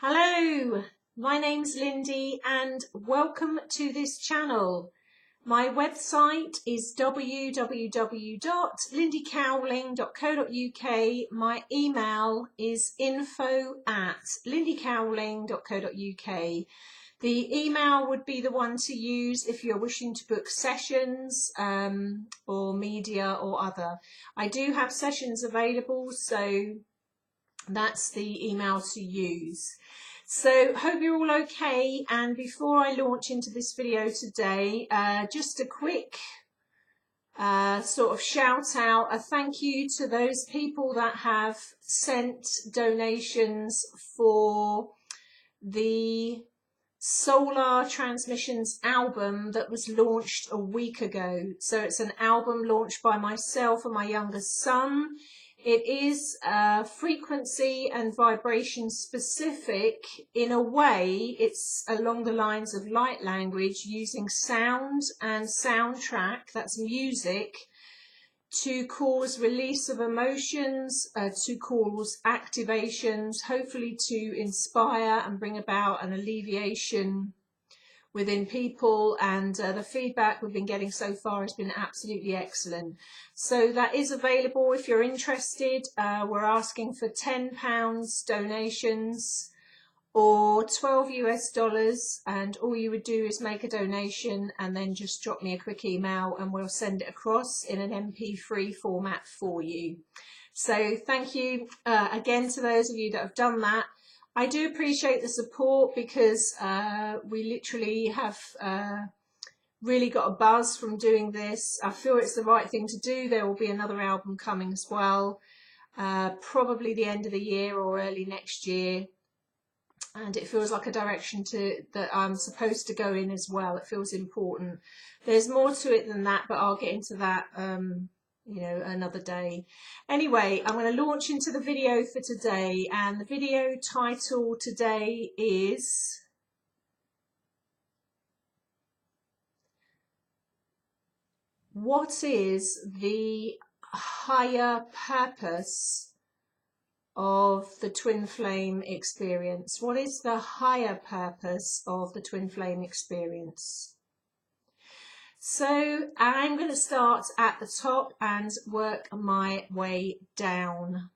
Hello, my name's Lindy and welcome to this channel. My website is www.lindycowling.co.uk. My email is info@lindycowling.co.uk. The email would be the one to use if you're wishing to book sessions or media or other. I do have sessions available, so that's the email to use. So hope you're all okay, and before I launch into this video today, just a quick sort of shout out, a thank you to those people that have sent donations for the Solar Transmissions album that was launched a week ago. So it's an album launched by myself and my youngest son. It is frequency and vibration specific. In a way, it's along the lines of light language, using sound and soundtrack, that's music, to cause release of emotions, to cause activations, hopefully to inspire and bring about an alleviation within people, and the feedback we've been getting so far has been absolutely excellent. So that is available if you're interested. We're asking for £10 donations or $12 US, and all you would do is make a donation and then just drop me a quick email and we'll send it across in an MP3 format for you. So thank you again to those of you that have done that. I do appreciate the support because we literally have really got a buzz from doing this. I feel it's the right thing to do. There will be another album coming as well, probably the end of the year or early next year. And it feels like a direction that I'm supposed to go in as well. It feels important. There's more to it than that, but I'll get into that another day. Anyway, I'm going to launch into the video for today, and the video title today is what is the higher purpose of the twin flame experience? What is the higher purpose of the twin flame experience? So I'm going to start at the top and work my way down.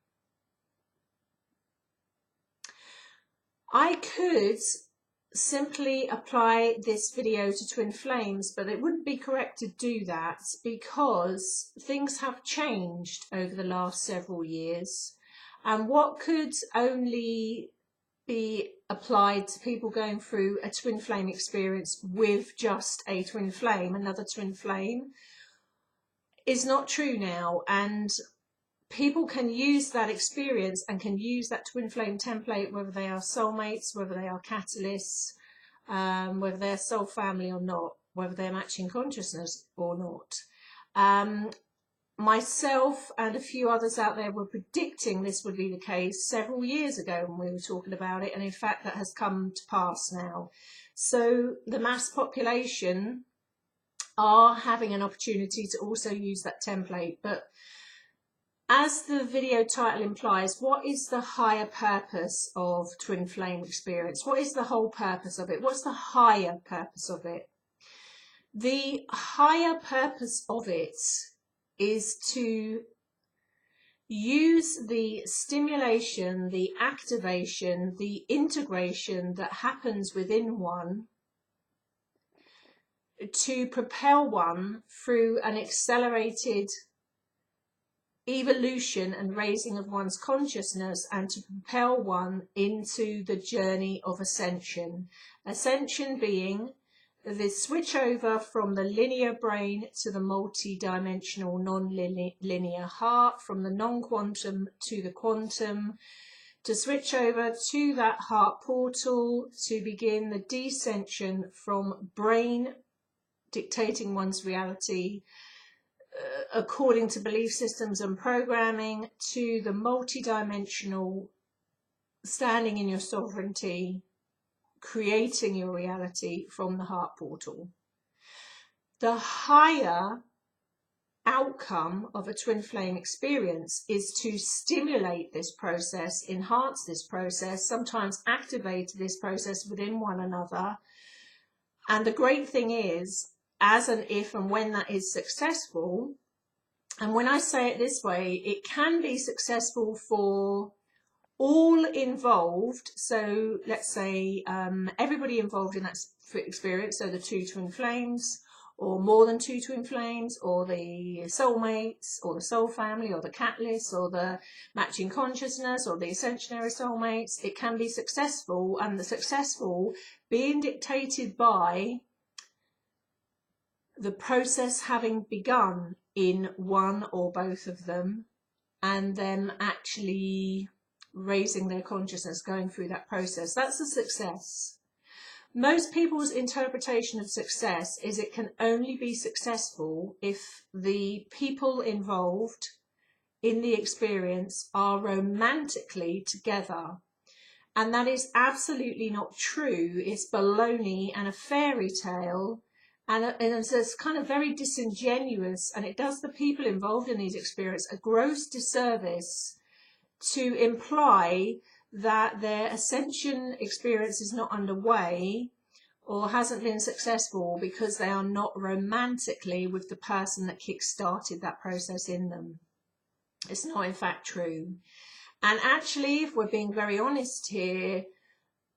I could simply apply this video to twin flames, but it wouldn't be correct to do that because things have changed over the last several years. And what could only be applied to people going through a twin flame experience with just a twin flame, another twin flame, is not true now. And people can use that experience and can use that twin flame template, whether they are soulmates, whether they are catalysts, whether they're soul family or not, whether they're matching consciousness or not. Myself and a few others out there were predicting this would be the case several years ago when we were talking about it, and in fact that has come to pass now. So the mass population are having an opportunity to also use that template. But as the video title implies, what is the higher purpose of twin flame experience? What is the whole purpose of it? What's the higher purpose of it? The higher purpose of it is to use the stimulation, the activation, the integration that happens within one to propel one through an accelerated evolution and raising of one's consciousness, and to propel one into the journey of ascension. Ascension being the switch over from the linear brain to the multi-dimensional non-linear heart, from the non-quantum to the quantum, to switch over to that heart portal, to begin the descension from brain dictating one's reality according to belief systems and programming, to the multi-dimensional standing in your sovereignty, creating your reality from the heart portal. The higher outcome of a twin flame experience is to stimulate this process, enhance this process, sometimes activate this process within one another. And the great thing is, as and if and when that is successful, and when I say it this way, it can be successful for all involved. So let's say everybody involved in that experience, so the two twin flames, or more than two twin flames, or the soulmates, or the soul family, or the catalyst, or the matching consciousness, or the ascensionary soulmates. It can be successful, and the successful being dictated by the process having begun in one or both of them, and them actually raising their consciousness, going through that process. That's a success. Most people's interpretation of success is it can only be successful if the people involved in the experience are romantically together. And that is absolutely not true. It's baloney and a fairy tale. And it's kind of very disingenuous, and it does the people involved in these experiences a gross disservice to imply that their ascension experience is not underway or hasn't been successful because they are not romantically with the person that kick-started that process in them. It's not in fact true. And actually, if we're being very honest here,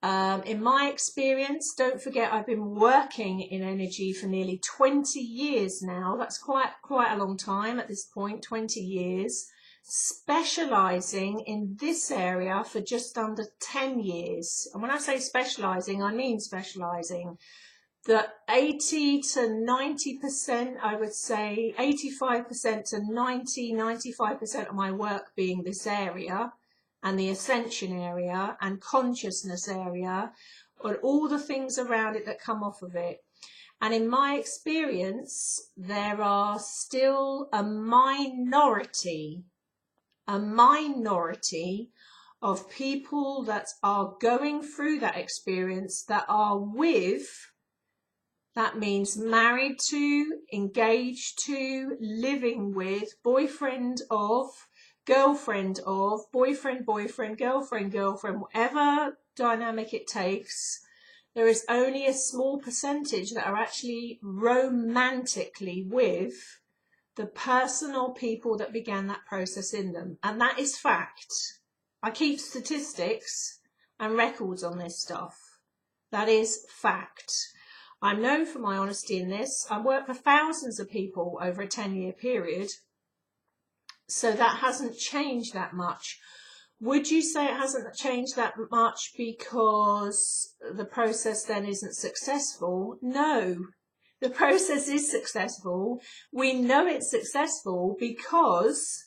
in my experience, don't forget I've been working in energy for nearly 20 years now. That's quite a long time at this point, 20 years. Specialising in this area for just under 10 years. And when I say specialising, I mean specialising. The 80 to 90%, I would say 85% to 95% of my work being this area, and the ascension area and consciousness area, and all the things around it that come off of it. And in my experience, there are still a minority of people that are going through that experience that are with, that means married to, engaged to, living with, boyfriend of, girlfriend of, boyfriend, girlfriend, whatever dynamic it takes. There is only a small percentage that are actually romantically with the person or people that began that process in them. And that is fact. I keep statistics and records on this stuff. That is fact. I'm known for my honesty in this. I work for thousands of people over a 10-year period. So that hasn't changed that much. Would you say it hasn't changed that much because the process then isn't successful? No. The process is successful. We know it's successful because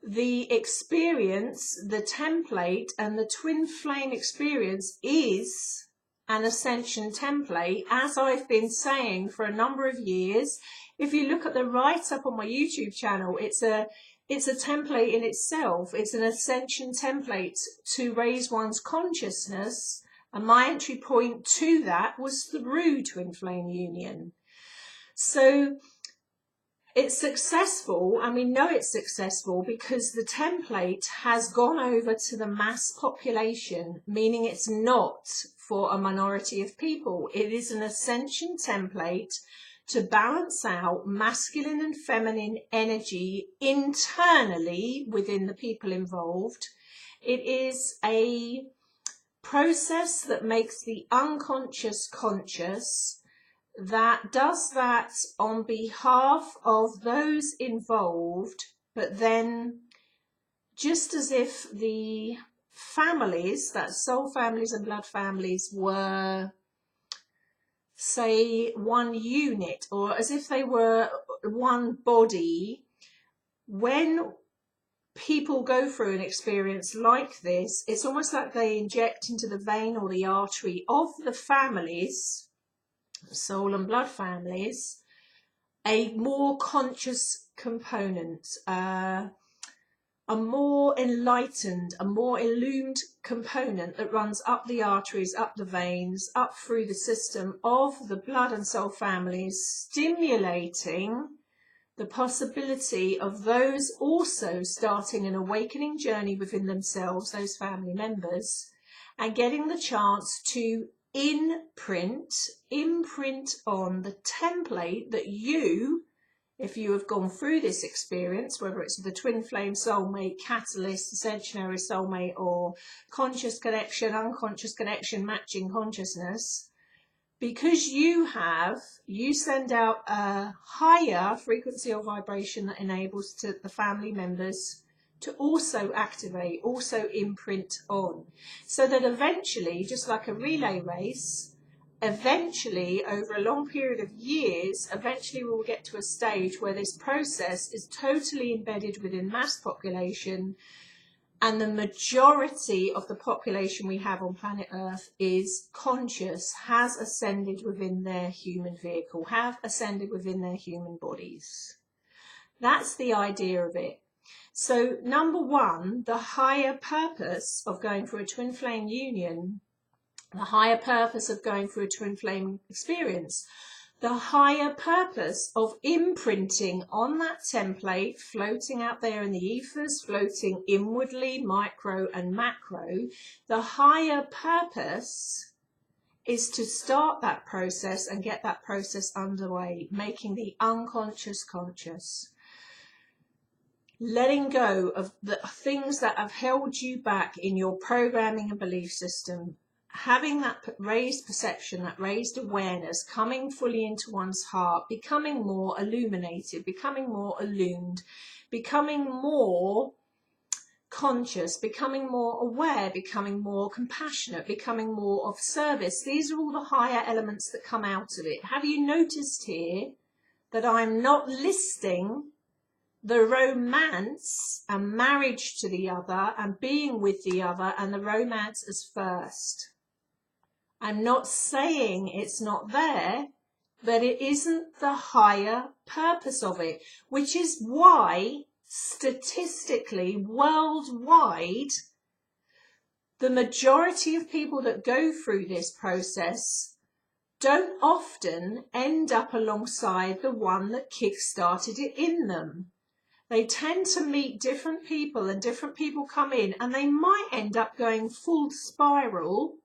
the experience, the template, and the twin flame experience is an ascension template, as I've been saying for a number of years. If you look at the write-up on my YouTube channel, it's a template in itself. It's an ascension template to raise one's consciousness. And my entry point to that was through twin flame union. So it's successful, and we know it's successful because the template has gone over to the mass population, meaning it's not for a minority of people. It is an ascension template to balance out masculine and feminine energy internally within the people involved. It is a process that makes the unconscious conscious, that does that on behalf of those involved, but then just as if the families, that soul families and blood families, were, say, one unit, or as if they were one body, when people go through an experience like this, it's almost like they inject into the vein or the artery of the families, soul and blood families, a more conscious component, a more enlightened, a more illumined component that runs up the arteries, up the veins, up through the system of the blood and soul families, stimulating the possibility of those also starting an awakening journey within themselves, those family members, and getting the chance to imprint on the template that you, if you have gone through this experience, whether it's the twin flame soulmate, catalyst, ascensionary soulmate, or conscious connection, unconscious connection, matching consciousness, because you send out a higher frequency or vibration that enables the family members to also activate, also imprint on, so that eventually, just like a relay race, eventually over a long period of years, eventually we'll get to a stage where this process is totally embedded within mass population, and the majority of the population we have on planet Earth is conscious, has ascended within their human vehicle, have ascended within their human bodies. That's the idea of it. So number one, the higher purpose of going through a twin flame union, the higher purpose of going through a twin flame experience, the higher purpose of imprinting on that template, floating out there in the ethers, floating inwardly, micro and macro, the higher purpose is to start that process and get that process underway, making the unconscious conscious. Letting go of the things that have held you back in your programming and belief system, having that raised perception, that raised awareness, coming fully into one's heart, becoming more illuminated, becoming more illumined, becoming more conscious, becoming more aware, becoming more compassionate, becoming more of service. These are all the higher elements that come out of it. Have you noticed here that I'm not listing the romance and marriage to the other and being with the other and the romance as first? I'm not saying it's not there, but it isn't the higher purpose of it, which is why statistically worldwide, the majority of people that go through this process don't often end up alongside the one that kick-started it in them. They tend to meet different people and different people come in, and they might end up going full spiral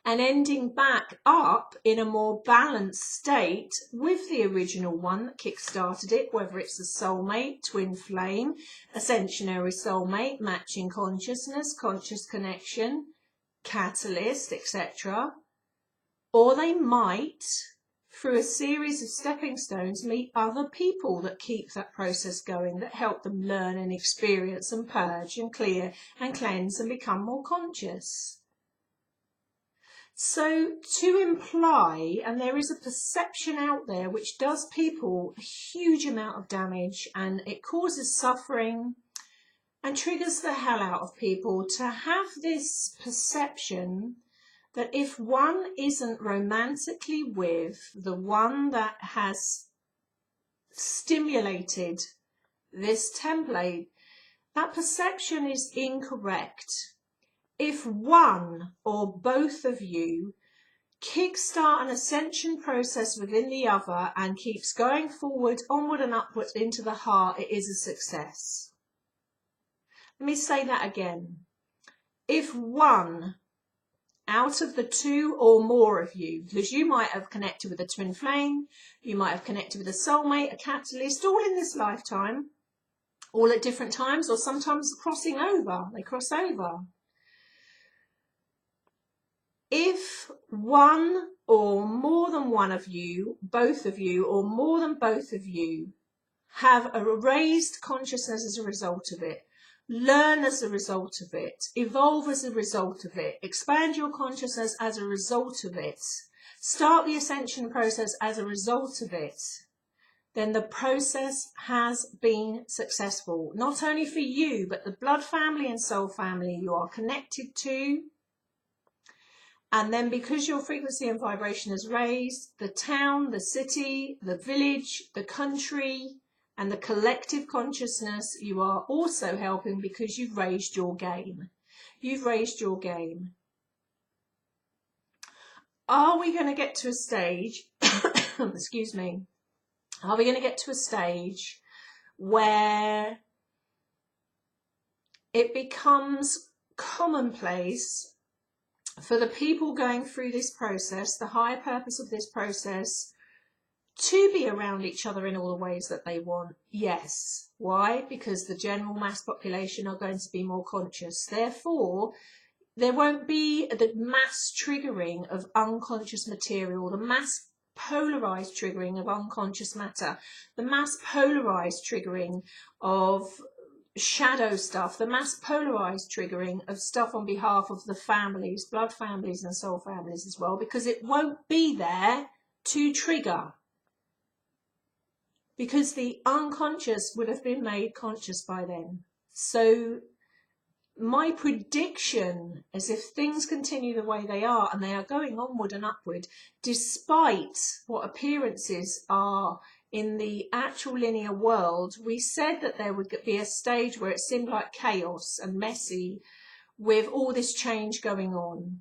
and ending back up in a more balanced state with the original one that kick-started it, whether it's the soulmate, twin flame, ascensionary soulmate, matching consciousness, conscious connection, catalyst, etc. Or they might, through a series of stepping stones, meet other people that keep that process going, that help them learn and experience and purge and clear and cleanse and become more conscious. So to imply, and there is a perception out there which does people a huge amount of damage, and it causes suffering and triggers the hell out of people, to have this perception that if one isn't romantically with the one that has stimulated this template, that perception is incorrect. If one or both of you kickstart an ascension process within the other and keeps going forward, onward and upward into the heart, it is a success. Let me say that again. If one out of the two or more of you, because you might have connected with a twin flame, you might have connected with a soulmate, a catalyst, all in this lifetime, all at different times, or sometimes crossing over, they cross over. If one or more than one of you, both of you, or more than both of you have a raised consciousness as a result of it, learn as a result of it, evolve as a result of it, expand your consciousness as a result of it, start the ascension process as a result of it, then the process has been successful. Not only for you, but the blood family and soul family you are connected to. And then because your frequency and vibration is raised, the town, the city, the village, the country, and the collective consciousness, you are also helping because you've raised your game. You've raised your game. Are we going to get to a stage, excuse me, Are we going to get to a stage where it becomes commonplace for the people going through this process, the higher purpose of this process, to be around each other in all the ways that they want? Yes. Why? Because the general mass population are going to be more conscious. Therefore, there won't be the mass triggering of unconscious material, the mass polarized triggering of unconscious matter, the mass polarized triggering of shadow stuff, the mass polarized triggering of stuff on behalf of the families, blood families and soul families as well, because it won't be there to trigger. Because the unconscious would have been made conscious by then. So my prediction is, if things continue the way they are, and they are going onward and upward, despite what appearances are in the actual linear world, we said that there would be a stage where it seemed like chaos and messy with all this change going on.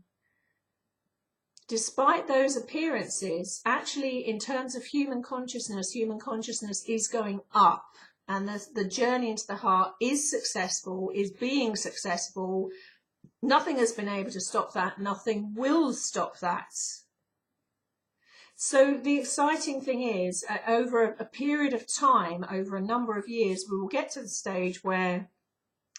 Despite those appearances, actually, in terms of human consciousness is going up, and the journey into the heart is successful, is being successful. Nothing has been able to stop that. Nothing will stop that. So the exciting thing is, over a period of time, over a number of years, we will get to the stage where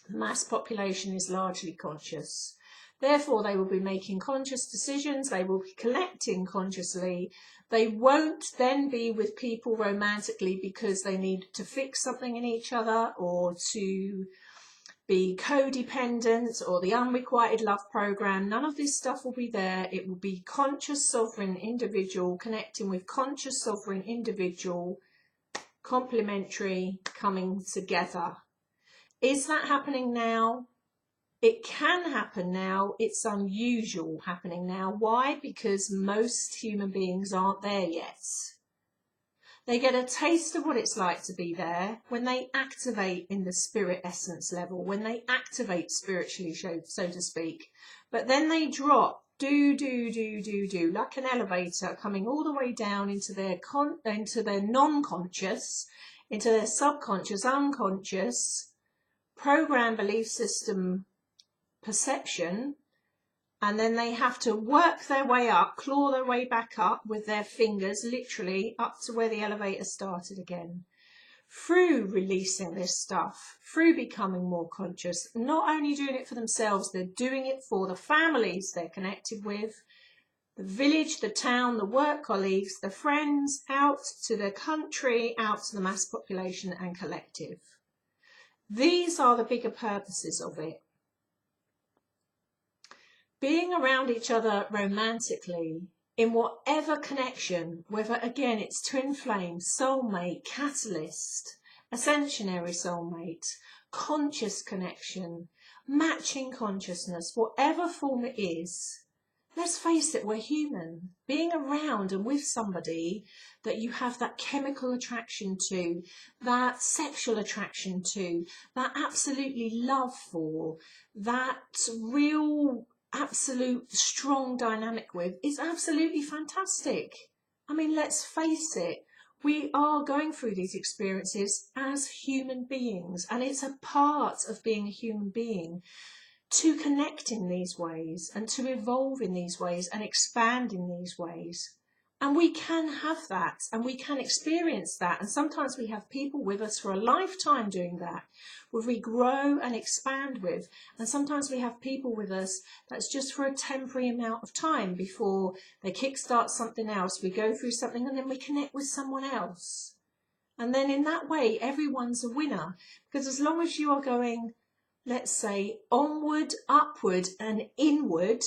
the mass population is largely conscious. Therefore, they will be making conscious decisions, they will be collecting consciously. They won't then be with people romantically because they need to fix something in each other, or to be codependent, or the unrequited love program. None of this stuff will be there. It will be conscious sovereign individual connecting with conscious sovereign individual, complementary, coming together. Is that happening now? It can happen now. It's unusual happening now. Why? Because most human beings aren't there yet. They get a taste of what it's like to be there when they activate in the spirit essence level, when they activate spiritually, so to speak. But then they drop, do, like an elevator, coming all the way down into their non-conscious, into their subconscious, unconscious, program, belief system, perception, and then they have to work their way up, claw their way back up with their fingers, literally up to where the elevator started again, through releasing this stuff, through becoming more conscious. Not only doing it for themselves, they're doing it for the families they're connected with, the village, the town, the work colleagues, the friends, out to the country, out to the mass population and collective. These are the bigger purposes of it. Being around each other romantically, in whatever connection, whether again it's twin flame, soulmate, catalyst, ascensionary soulmate, conscious connection, matching consciousness, whatever form it is, let's face it, we're human. Being around and with somebody that you have that chemical attraction to, that sexual attraction to, that absolutely love for, that real absolute strong dynamic with, is absolutely fantastic. I mean, let's face it, we are going through these experiences as human beings, and it's a part of being a human being to connect in these ways and to evolve in these ways and expand in these ways. And we can have that, and we can experience that, and sometimes we have people with us for a lifetime doing that, where we grow and expand with, and sometimes we have people with us that's just for a temporary amount of time before they kickstart something else, we go through something, and then we connect with someone else. And then in that way, everyone's a winner, because as long as you are going, let's say, onward, upward and inward,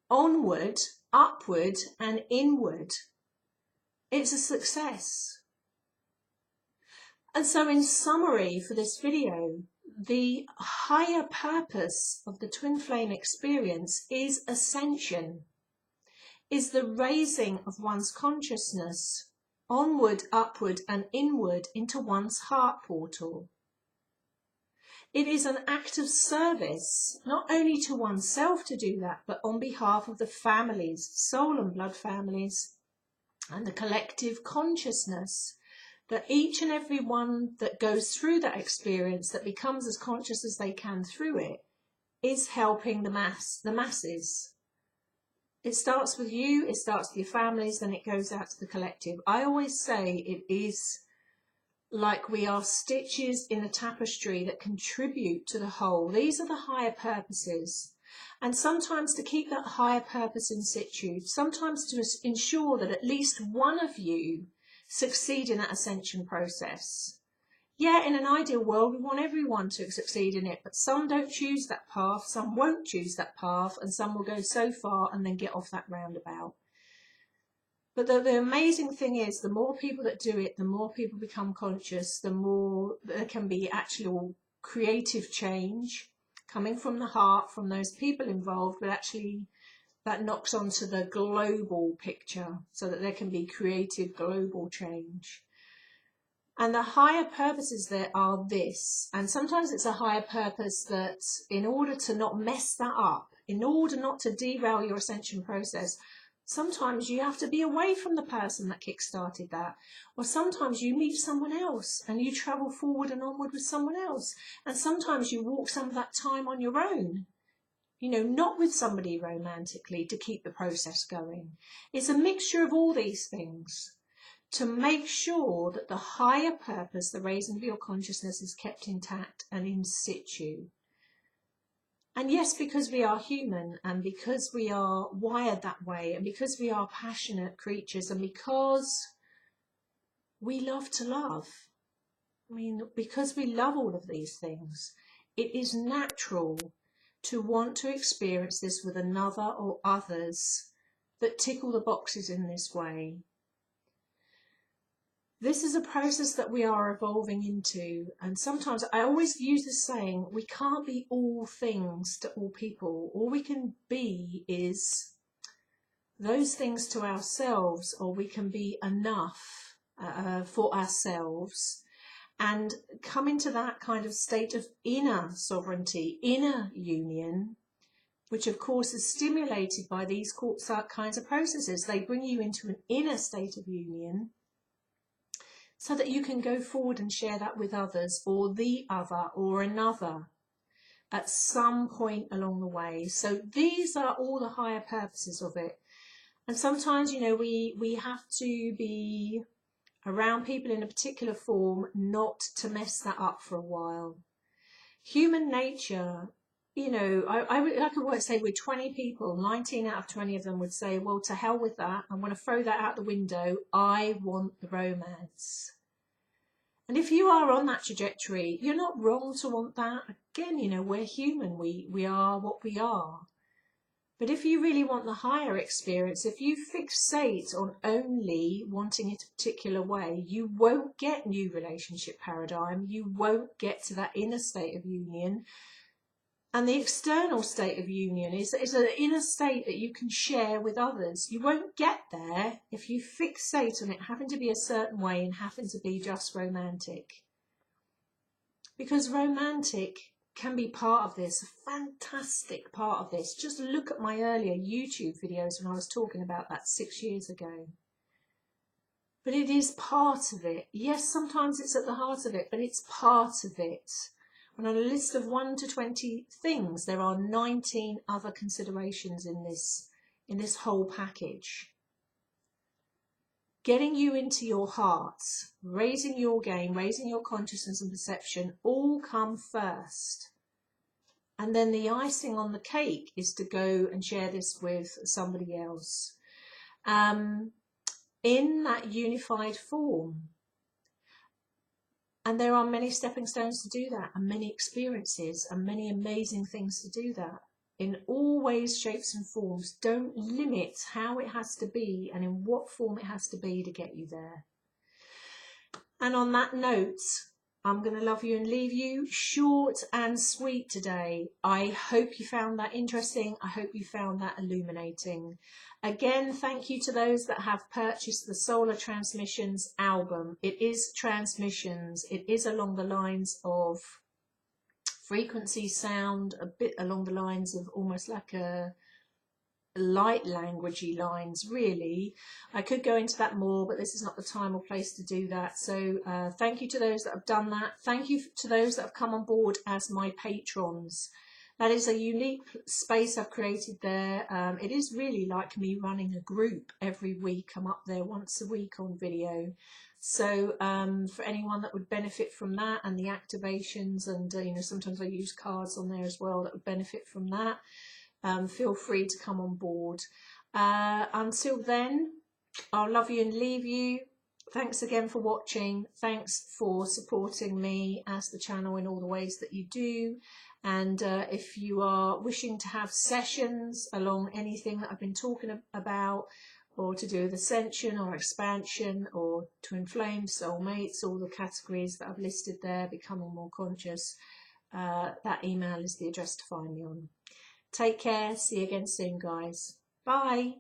onward, upward and inward, it's a success. And so in summary for this video, the higher purpose of the twin flame experience is ascension, is the raising of one's consciousness onward, upward and inward into one's heart portal. It is an act of service, not only to oneself to do that, but on behalf of the families, soul and blood families, and the collective consciousness, that each and every one that goes through that experience, that becomes as conscious as they can through it, is helping the masses. It starts with you, it starts with your families, then it goes out to the collective. I always say it is like we are stitches in a tapestry that contribute to the whole. These are the higher purposes. And sometimes to keep that higher purpose in situ, sometimes to ensure that at least one of you succeed in that ascension process. Yeah, in an ideal world, we want everyone to succeed in it, but some don't choose that path, some won't choose that path, and some will go so far and then get off that roundabout. But the amazing thing is, the more people that do it, the more people become conscious, the more there can be actual creative change coming from the heart, from those people involved, but actually that knocks onto the global picture so that there can be creative global change. And the higher purposes there are this, and sometimes it's a higher purpose that in order to not mess that up, in order not to derail your ascension process, sometimes you have to be away from the person that kick-started that, or sometimes you meet someone else and you travel forward and onward with someone else, and sometimes you walk some of that time on your own, you know, not with somebody romantically, to keep the process going. It's a mixture of all these things to make sure that the higher purpose, the raising of your consciousness, is kept intact and in situ. And yes, because we are human, and because we are wired that way, and because we are passionate creatures, and because we love to love, I mean, because we love all of these things, it is natural to want to experience this with another or others that tickle the boxes in this way. This is a process that we are evolving into, and sometimes I always use this saying, we can't be all things to all people. All we can be is those things to ourselves, or we can be enough for ourselves, and come into that kind of state of inner sovereignty, inner union, which of course is stimulated by these kinds of processes. They bring you into an inner state of union, so that you can go forward and share that with others, or the other, or another, at some point along the way. So these are all the higher purposes of it. And sometimes, you know, we have to be around people in a particular form not to mess that up for a while. Human nature, you know, I could say with 20 people, 19 out of 20 of them would say, well, to hell with that. I'm going to throw that out the window. I want the romance. And if you are on that trajectory, you're not wrong to want that. Again, you know, we're human. We are what we are. But if you really want the higher experience, if you fixate on only wanting it a particular way, you won't get new relationship paradigm. You won't get to that inner state of union. And the external state of union is an inner state that you can share with others. You won't get there if you fixate on it having to be a certain way and having to be just romantic. Because romantic can be part of this, a fantastic part of this. Just look at my earlier YouTube videos when I was talking about that 6 years ago. But it is part of it. Yes, sometimes it's at the heart of it, but it's part of it. And on a list of 1 to 20 things, there are 19 other considerations in this whole package. Getting you into your heart, raising your game, raising your consciousness and perception, all come first. And then the icing on the cake is to go and share this with somebody else in that unified form. And there are many stepping stones to do that, and many experiences, and many amazing things to do that. In all ways, shapes and forms. Don't limit how it has to be and in what form it has to be to get you there. And on that note, I'm going to love you and leave you. Short and sweet today. I hope you found that interesting. I hope you found that illuminating. Again, thank you to those that have purchased the Solar Transmissions album. It is transmissions. It is along the lines of frequency sound, a bit along the lines of almost like a light languagey lines, really. I could go into that more, but this is not the time or place to do that. So thank you to those that have done that. Thank you to those that have come on board as my patrons. That is a unique space I've created there. It is really like me running a group every week. I'm up there once a week on video. So for anyone that would benefit from that, and the activations, and you know, sometimes I use cards on there as well that would benefit from that, feel free to come on board. Until then, I'll love you and leave you. Thanks again for watching. Thanks for supporting me as the channel in all the ways that you do. And if you are wishing to have sessions along anything that I've been talking about, or to do with ascension or expansion, or to inflame soulmates, all the categories that I've listed there, becoming more conscious, that email is the address to find me on. Take care. See you again soon, guys. Bye.